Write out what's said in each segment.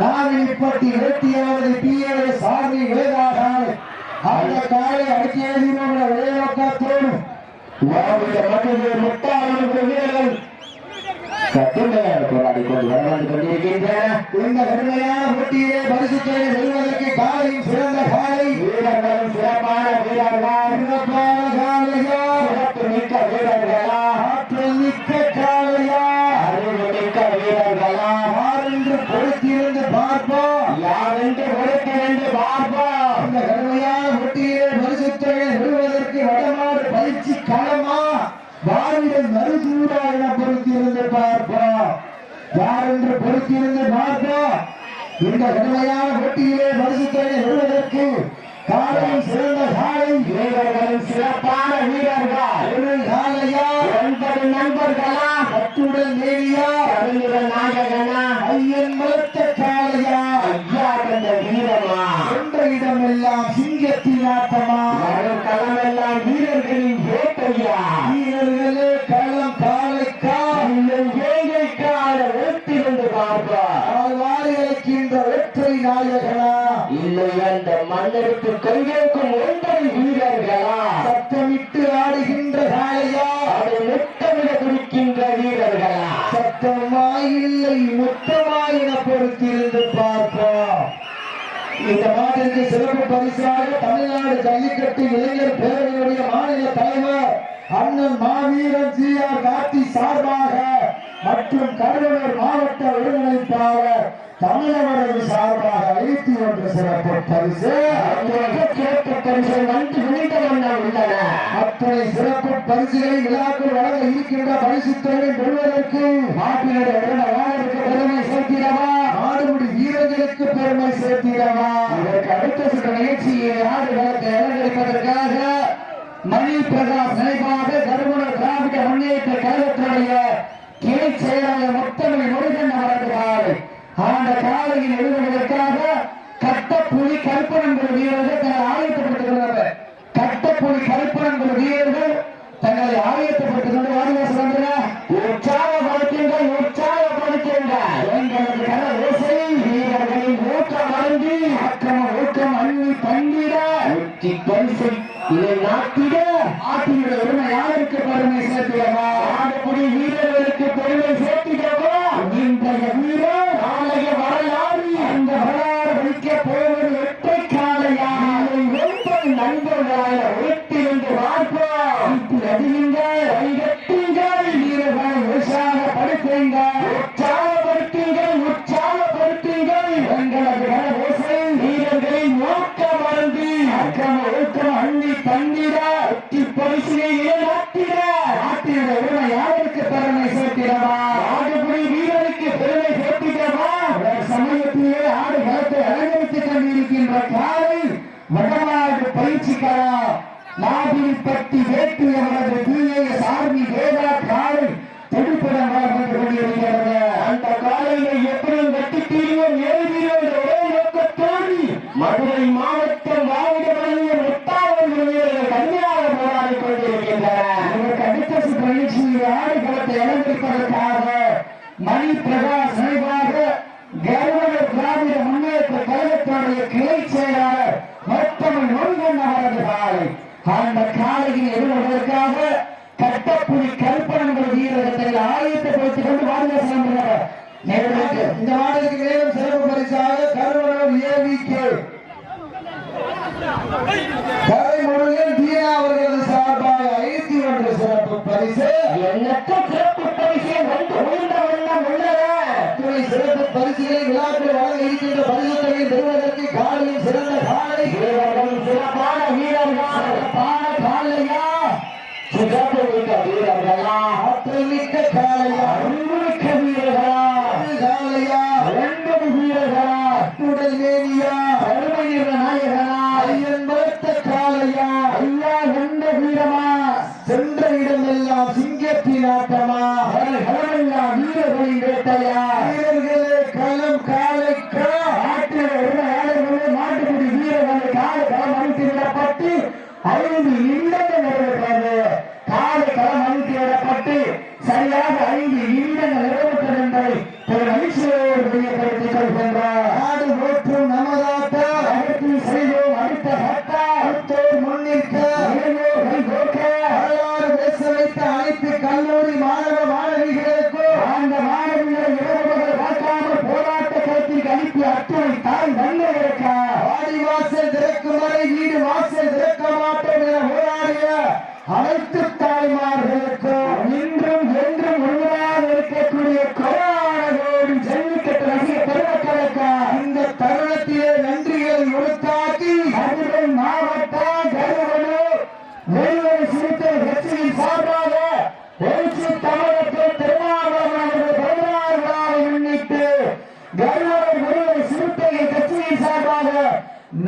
Navinipatti வேட்டியாவது BA சாமி வேதாகாலை அந்த காலை அடிக்கேறி ஒரே நோக்கத்தோடு மற்றொரு முட்டாளர்களுக்கு வீரர்கள் கட்டுமையாக போராடி கொண்டு வரலாறு கொண்டிருக்கின்றன. இந்த கடுமையான போட்டியிலே பரிசுத்தை வெல்வதற்கு காலையும் சிறந்த காலை வீரர்களும் சிறப்பான வீரர்கள் சிறப்பான காலையா சிறப்பு மிக்க வீரர்களா ஆற்றல் மிக்க காலையா அறிவு மிக்க வீரர்களா யார் என்று பொறுத்திருந்து பார்ப்போம் யார் என்று பொறுத்திருந்து பார்ப்போம். இந்த கடுமையான போட்டியிலே பரிசுத்தை வெல்வதற்கு வடமாடு பயிற்சி களமா வாரிகள் மறுசூடா என பொறுத்திருந்து பார்ப்போம் யார் என்று பொறுத்திருந்து பார்ப்போம். இந்த கடுமையான போட்டியிலே பரிசுத்தனை வெல்வதற்கு காலையும் சிறந்த காலை வீரர்களும் சிறப்பான வீரர்கள் காலையா 9 நண்பர்களா கட்டுடல் மேலியா அறிஞர் நாயகனா ஐயன் மலத்த காலையா ஐயா கண்ட வீரமா என்ற இடமெல்லாம் சிங்கத்தின் ஆட்டமா களமெல்லாம் வீரர்களின் வேட்டையா வீரர்களே களம் காலைக்கா ஏழை கால வெற்றிருந்து பார்ப்பார் வாரிகளுக்கின்ற வெற்றி நாயகனா இல்லை அந்த மன்னருக்கு கையேற்கும் 9 வீரர்களா சத்தமிட்டு ஆடுகின்ற காலையா அதை முத்தமிட குடிக்கின்ற வீரர்களா சத்தமாய் இல்லை முத்தமாய் என பொறுத்திருந்து பார்ப்போம். இந்த மாநிலத்திற்கு சிறப்பு பரிசாக தமிழ்நாடு ஜல்லிக்கட்டு இளைஞர் பேரவையுடைய மாநில தலைவர் அண்ணன் மாவீரன் ஜி.ஆர். கார்த்தி சார்பாக மற்றும் கடலூர் மாவட்ட ஒருங்கிணைப்பாளர் தமிழகரது சார்பாக 51 சிறப்பு பரிசு சிறப்பு பரிசு வந்து உள்ளன. அத்தனை சிறப்பு பரிசுகளை விழாக்கள் வழங்க இருக்கின்ற பரிசுத்தலை பெறுவதற்கு மாட்டினுடைய பெருமை சேர்த்திடவா ஆடுமுடி வீரர்களுக்கு பெருமை சேர்த்திடவா இதற்கு அடுத்த சில நிகழ்ச்சியை ஆடு வளர்க்க அலங்கரிப்பதற்காக மணி பிரகாஷ் நினைவாக கருமணர் திராவிட முன்னேற்ற கழகத்துடைய கிளை செயலாளர் முத்தமிழ் முருகன் அவர்கள் அந்த காலையில் எழுதுவதற்காக கட்டப்புலி கருப்பணங்குழு வீரர்கள் தங்களை ஆயத்தப்படுத்துகிறார்கள். கட்டப்புலி கருப்பணங்குழு வீரர்கள் தங்களை ஆயத்தப்படுத்திக் கொண்டு வாடிவாசல் உற்சாகப்படுத்துங்கள் உற்சாகப்படுத்துங்கள் எங்களது கலோசை வீரர்களின் ஊக்கம் அருந்தி அக்கிரம ஊக்கம் அண்ணி பண்டிட உச்சி பரிசை இதை நாட்டிட ஆட்டினுடைய உரிமை யாருக்கு பெருமை சேர்த்திடவா ஆடக்கூடிய வீரர்களுக்கு பெருமை சேர்த்திடவா இன்றைய வீரர் நாளைய வரலாறு அந்த வரலாறு வைக்க போவது எட்டை காலையா நண்பர்களாக உயர்த்திருந்து பார்ப்போம் அதிகங்கள் வைகட்டுங்கள் வீரர்கள் உற்சாகப்படுத்துங்கள் உற்சாகப்படுத்துங்கள் உற்சாகப்படுத்துங்கள் எங்களது ஓசை வீரர்களின் ஊக்கம் மறந்து அக்கிரம ஊக்கம் அண்ணி தந்திட ஒட்டி பரிசினை நாட்டிட நாட்டினுடைய உரிமை யாருக்கு பெருமை சேர்த்திடவா ஆடுபுரி வீரருக்கு பெருமை சேர்த்திடவா சமயத்திலே ஆடு களத்தை அலங்கரித்துக் கொண்டிருக்கின்ற காலை வடமாடு பயிற்சிக்காரா நாவில்பட்டி வேட்டு அவரது பிஏஎஸ் ஆர்மி வேதா காலை துடிப்புடன் வளர்ந்து கொண்டிருக்கிறது. அந்த காலையை எப்படியும் வெட்டி தீர்வோம் ஏழுவீரோடு ஒரே நோக்கத்தோடு மதுரை மாவட்டம் வாவிடமலையில் முத்தாவல் வீரர்கள் கடுமையாக போராடி கொண்டிருக்கின்றனர். இதற்கு அடுத்த சுற்று நிகழ்ச்சியில் ஆடு களத்தை அலங்கரிப்பதற்காக மணி பிரகாஷ் நினைவாக கருமணர் திராவிட முன்னேற்ற கழகத்துடைய கிளை செயலாளர் முத்தமிழ் முருகன் அவரது காலை அந்த காலையில் எதிர்கொள்வதற்காக கட்டப்புலி கருப்பணங்குழு வீரர்களை ஆயத்தப்படுத்திக் கொண்டு வாடிவாசல் இந்த வாடகைக்கு மேலும் சிறப்பு பரிசாக கருவனூர் ஏவிகே கரைமுருகன் தீனா அவர்களது சார்பாக 51 சிறப்பு பரிசு எண்ணற்ற சிறப்பு பரிசு துணை சிறப்பு பரிசுகளை விழாக்கள் வழங்க இருக்கின்ற பரிசுகளை பெறுவதற்கு காலையும் சிறந்த காலை வீரர்களும் சிறப்பான வீரர்கள் சிறப்பான காலையா சிறப்பு மிக்க வீரர்களா ஆற்றல் மிக்க காலையா அறிவுமிக்க வீரர்களா காலையா 9 வீரர்களா அட்டுடல் மேனியா அருமை நாயகனா ஐயன் பலத்த காலையா ஐயா எந்த வீரமா சென்ற இடமெல்லாம் சிங்கத்தின் ஆட்டமா களமெல்லாம் வீரர்களின் வேட்டையா வீரர்களே களம் காலைக்கா ஆட்டின மாட்டுக்குடி வீரர்களை காலை களம் அழித்து விடப்பட்டு 5 நிமிடங்கள் நிறைவேற்றது. காலை களம் அழித்து விடப்பட்டு சரியாக 5 நிமிடங்கள் நிறைவேற்றது என்பதை மகிழ்ச்சியோடு தெரியப்படுத்திக் கொள்கின்றார். நாடு போற்றும் நமதாட்ட அடுத்து செய்வோம் அடுத்த கட்டா அடுத்தோர் முன்னிற்க வரலாறு பேச வைத்த அனைத்து கல்லூரி மாணவ மாணவிகளுக்கு அந்த மாணவிகளை இரவுகள் பார்க்காமல் போராட்ட களத்திற்கு அனுப்பி அத்துணை தாய் நன்மைகளுக்கா வாடி வாசல் திறக்கும் வரை வீடு வாசல் திறக்க மாட்டோம் என போராடிய அனைத்து தாய்மார்களுக்கும் இன்றும் என்றும் உருவாக இருக்கக்கூடிய கொரோனாவோடு ஜல்லிக்கட்டு ரசிக பெருமக்களுக்கு இந்த தருணத்திலே நன்றிகளை உறுத்தாக்கி மதுரை மாவட்ட கருவலூர் நெல்லை சிறுத்தை கட்சியின் சார்பாக எழுச்சி தமிழகத்தில் திருமாவளவன் பதினாறு முன்னிட்டு கருவலூர் நெல்லை சிறுத்தை கட்சியின் சார்பாக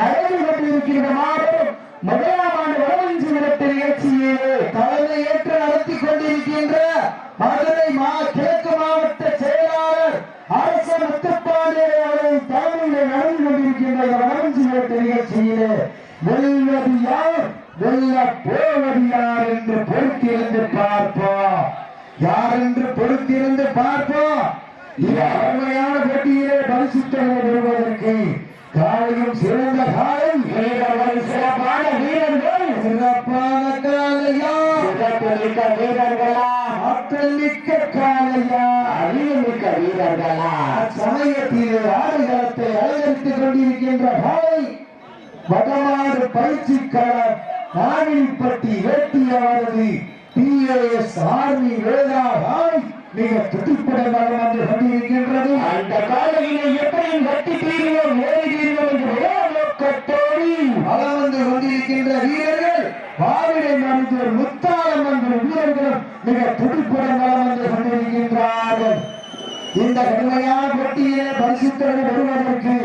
நடந்து கொண்டிருக்கின்ற மாதம் முதலாம் ஆண்டு வடமஞ்சி விரட்டு நிகழ்ச்சியிலே தலைமை ஏற்று நடத்தி கொண்டிருக்கின்ற மதுரை கிழக்கு மாவட்ட செயலாளர் அரச முத்துப்பாண்டியர் அவர்கள் தலைமையில் நடந்து கொண்டிருக்கின்ற வடமஞ்சி விரட்டு நிகழ்ச்சியிலே வெல்வது யார் வெல்ல போவது யார் என்று பொறுத்திருந்து பார்ப்போம். யார் என்று பொறுத்திருந்து பார்ப்போம். இது அருமையான போட்டியிலே பரிசுத்தனை பெறுவதற்கு காலையும் சிறந்த காலை வீரர்கள் சிறப்பான வீரர்கள் சிறப்பான காலையா சிறப்புமிக்க வீரர்களா ஆற்றல் மிக்க காலையா அறிவுமிக்க வீரர்களா சமயத்திலே ஆடுகளத்தை அலங்கரித்துக் கொண்டிருக்கின்ற காலை வடமாடு பயிற்சி களம் நாவில்பட்டி வேட்டியானது PAS ஆர்மி வேதா காலை மிக துடிப்புடன் வளம் வந்து கொண்டிருக்கின்றது. அந்த காலையிலே எப்படியும் கட்டி தீர்வோம் ஏறி தீர்வோம் என்ற நோக்கத்தோடு வளம் வந்து கொண்டிருக்கின்ற வீரர்கள் வாவிடை மருத்துவர் முத்தாளம் என்ற வீரர்களும் மிக துடிப்புடன் வளம் வந்து கொண்டிருக்கின்றார்கள். இந்த கடுமையான போட்டியிலே பரிசுத்தனை பெறுவதற்கு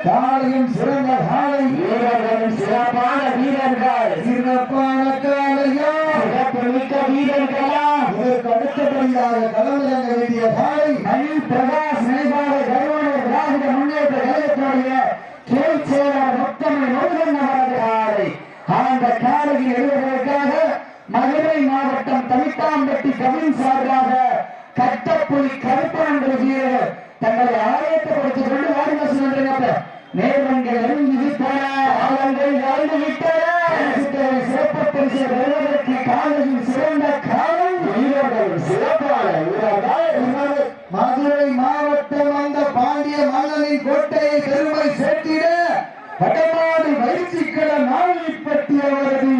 காலையும் சிறந்த காலை வீரர்களும் சிறப்பான வீரர்கள் சிறப்பான காலையா சிறப்புமிக்க வீரர்களா இதற்கு அடுத்தபடியாக களமிறங்க வேண்டிய காலை மணி பிரகாஷ் நினைவாக கருவனூர் திராவிட முன்னேற்ற கழகத்துடைய கேள் செயலாளர் முத்தமிழ் முருகன் அவரது காலை அந்த காலையில் எழுதுவதற்காக மதுரை மாவட்டம் தமிழ்த்தாம்பட்டி கவின் சார்பாக கட்டப்புலி கருப்பன் வீரர்கள் தங்களை ஆயத்தப்படுத்திக் கொண்டு வாடி வசூல் நேர்வங்கள் இறங்கி விட்டன ஆளங்கள் இறந்து விட்டன சிறப்பு பரிசு பெறுவதற்கு காலையில் சிறந்த காலை வீரர்கள் சிறப்பான வீரர்கள் மதுரை மாவட்டம் அந்த பாண்டிய மன்னனின் கோட்டையை பெருமை சேர்த்திட வடமாடு பயிற்சிக்கள நாவில்பட்டி அவரது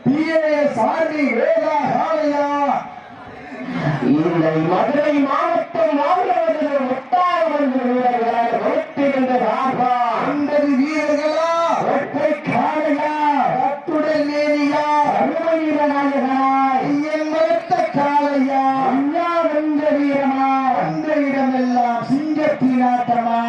PAS ஆர்மி வேதா காலையா இந்த மதுரை மாவட்டம் மாவட்டத்தில் முத்தாளம் வீரர்களால் ஒட்டிருந்த ராபா 50 வீரர்களா ஒற்றை காலையா கட்டுடல் மேனியா அருமையில நாயகனா ஐயன் மறுத்த காலையா ஐயா வென்ற வீரமா அந்த இடமெல்லாம் சிங்கத்தின் ஆட்டமா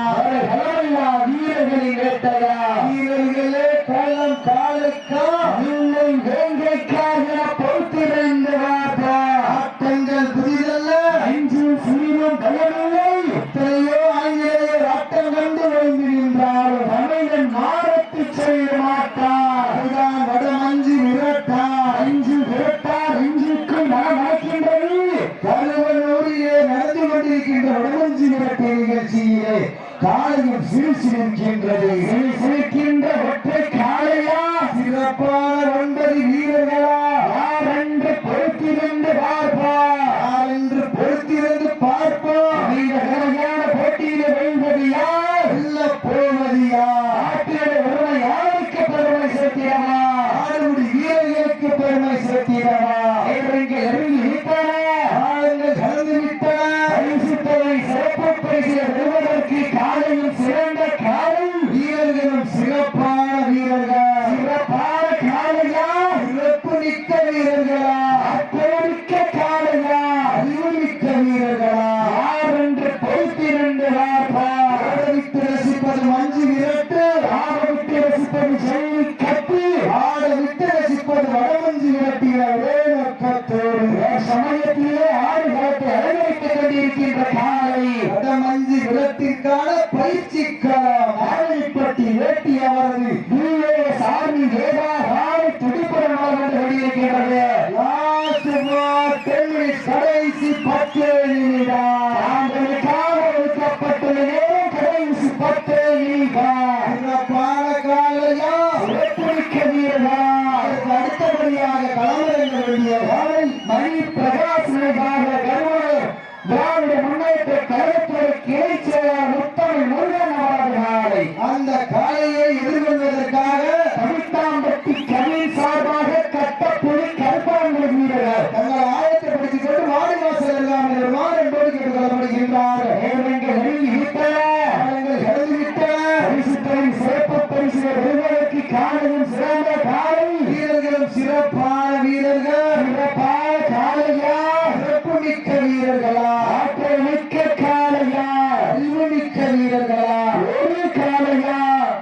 களமெல்லா வீரர்களின் வேட்டையா வீரர்களே களம் காலுக்கா இல்லை வேங்கைக்காக பொறுத்திருந்த ராபா ஆட்டங்கள் புதிதல்ல அஞ்சும் சீரும் பயமில்லை எத்தனையோ ஆங்கிலேயர் ஆட்டம் கண்டு வைந்திருந்தாலும் தமிழன் மாறத்து செய்ய மாட்டார் அதுதான் வடமஞ்சி விரட்டார் அஞ்சு விரட்டார் அஞ்சுக்கு நடக்கின்றது கருவலூரிலே நடந்து கொண்டிருக்கின்ற வடமஞ்சி விரட்டு நிகழ்ச்சியிலே காலையும் சிரிக்கின்றது சிரிக்கின்ற ஒற்றை காலையா சிறப்பான 9 வீரர்களா யார் என்று பொறுத்திருந்து பார்ப்போம் யார் என்று பொறுத்திருந்து பார்ப்போம் இந்த கடுமையான போட்டியிலே வெல்வது யார் வெல்ல போவது யார் நாட்டினுடைய பெருமை யாருக்கு பெருமை சேர்த்திடவா ஆளுடைய வீரர்களுக்கு பெருமை சேர்த்திடவா இவர்கள் இறங்கி விட்டன ஆளுங்கள் கலந்து விட்டன பரிசுத்தனை சிறப்பு பரிசிலை பெறுவதற்கு காலையும் சிறந்த காலை வீரர்களும் சிறப்பான வீரர்கள் சிறப்பான காலையா சிறப்பு மிக்க வீரர்களா அற்புதமிக்க காலையா அறிவுமிக்க வீரர்களா யார் என்று பொறுத்திருந்து ஆடவிட்டு ரசிப்பது மஞ்சு விரட்டு ஆடவிட்டு ரசிப்பது ஜெயி கட்டு ஆடவிட்டு ரசிப்பது வடமஞ்சு விரட்டிய ஒரே நோக்கத்தோடு சமயத்திலே ஆடுகளத்தை அலங்கரித்துக் கொண்டிருக்கின்ற காலை வடமஞ்சு விரட்டிற்கான பயிற்சி களம் ஆடவிப்பட்டி வேட்டி அவரது PAS ஆர்மி வேதா காலை துடிப்புடன் வந்து கொண்டிருக்கின்றது. கடைசி 10 நிமிடம் விட்டன, காலங்கள் கடந்து விட்டன. பரிசுத்தலின் சிறப்பு பரிசுகள் பெறுவதற்கு காலையும் சிறந்த காலை வீரர்களும் சிறப்பான வீரர்கள், சிறப்பான காலையா, சிறப்பு மிக்க வீரர்களா, ஆற்றல் மிக்க காலையா, அறிவு மிக்க வீரர்களா, ஒரு காலையா,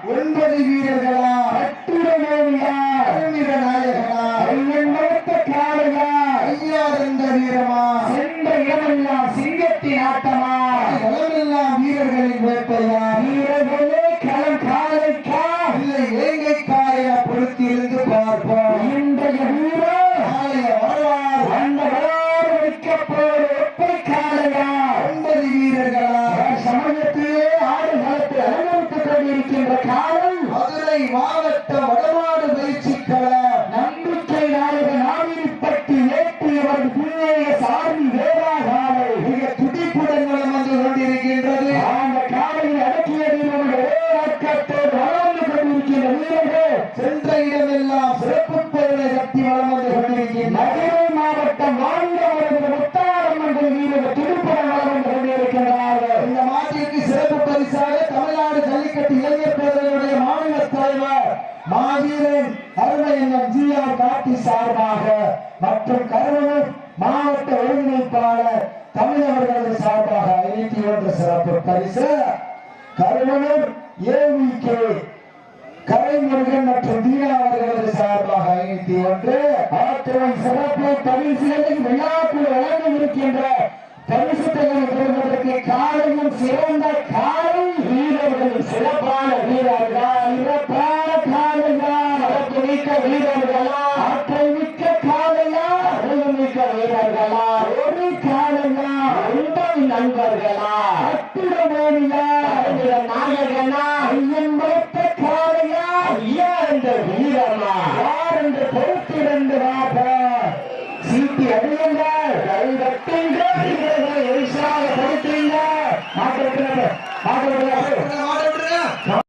9 வீரர்களா, கட்டுரையா, அருமிக நாயகனா, ஐயன் மறுத்த காலையா, ஐயா என்ற வீரமா, சென்ற இடமெல்லாம் சிங்கத்தின் ஆட்டமா, களமெல்லாம் வீரர்களின் வேட்டையா, வீரர்களே களம் காலைக்கா இல்லை வேங்கை காலையா பொறுத்திருந்து பார்ப்போம். இன்றைய வீரர் காலைய வரலாறு அந்த வரலாறு வைக்கப்போது ஒப்பை காலையா, 9 வீரர்களா, சமயத்திலே ஆடு களத்தில் அலங்கரித்துக் கொண்டிருக்கின்ற காலம் மதுரை மாவட்டம் வடமாடு பயிற்சிக்கள நம்பிக்கை நாயக நாவில்பட்டி ஏற்றியவர்கள் பிள்ளைய சாமி வேதா காலை மிக துடிப்புடன் வளம் வந்து கொண்டிருக்கின்றது. அந்த காலையில் அடக்கிய வீரர்கள் ஓட்டத்தோடு வளர்ந்து கொண்டிருக்கின்ற வீரர்கள் சென்ற இடமெல்லாம் சிறப்பு பெயரை கட்டி வளம் வந்து கொண்டிருக்கின்ற மதுரை மாவட்டம் வாழ்ந்தவர்கள் முத்தாரம்மன் வீரர்கள் துடிப்புடன் வளம் வந்து கொண்டிருக்கின்றார்கள். இந்த மாட்டிற்கு சிறப்பு பரிசாக தமிழ்நாடு ஜல்லிக்கட்டு இளைஞர் பேரவையுடைய மாநில தலைவர் மாவீரன் அருமையண்ணன் GR காட்டி சார்பாக மற்றும் கருவூர் மாவட்ட ஒருங்கிணைப்பாளர் தமிழவர்களது சார்பாக 51 சிறப்பு பரிசு, கருவூர் AVK கரைமுருகன் மற்றும் தீனா அவர்களது சார்பாக 51 ஆற்றுவை சிறப்பு பரிசுகளை விழாக்குள் வழங்க இருக்கின்ற பரிசுத்தங்களை பெறுவதற்கு காலையும் சிறந்த காலை வீரர்கள் சிறப்பான வீரர்கள், சிறப்பான காலையா, சிறப்பு மிக்க வீரர்களா, ஆற்றல் மிக்க காலையா, அறிவு மிக்க வீரர்களா, ஒரு காலையா, 9 நண்பர்களா, அத்துடமேனியா, நாயகனா, ஐயன் மறுத்த காலையா, ஐயா என்ற வீரமா, யார் என்று பொறுத்திருந்து வாப்ப சீட்டி அடியுங்கள், கை கட்டுங்கள்.